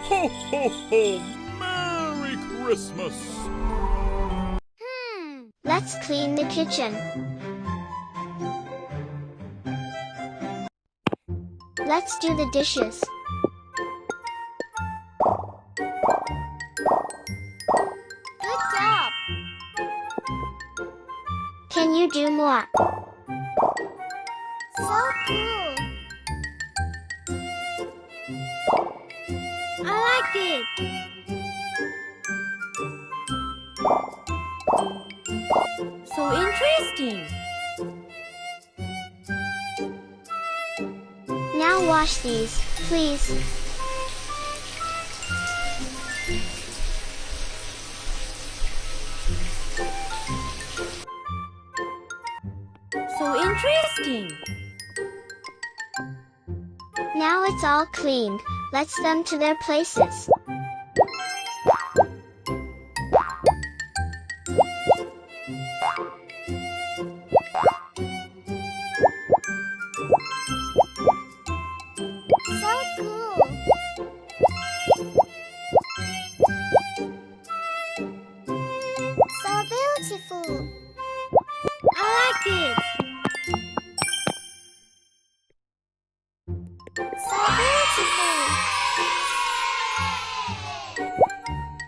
Ho, ho, ho! Merry Christmas! Let's clean the kitchen. Let's do the dishes. Good job! Can you do more? So cool! I like it! So interesting! Now wash these, please. So interesting! Now it's all cleaned. Let's them to their places. So cool! So beautiful! I like it! So beautiful!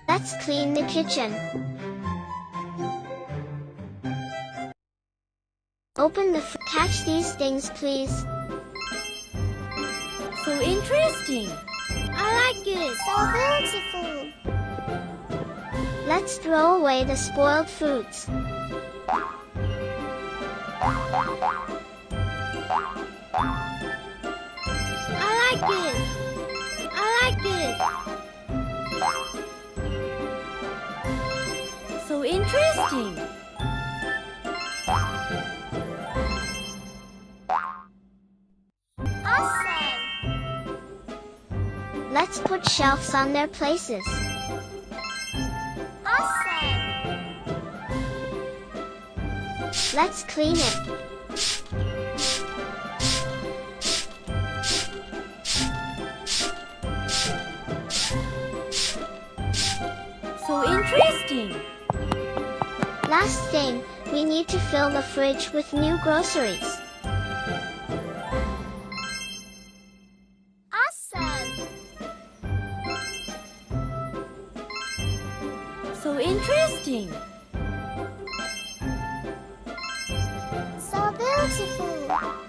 Let's clean the kitchen. Open the catch these things, please. So interesting! I like it! So beautiful! Let's throw away the spoiled foods. I like it! I like it! So interesting! Awesome! Let's put shelves on their places. Awesome! Let's clean it. So interesting! Last thing, we need to fill the fridge with new groceries. Awesome! So interesting! So beautiful!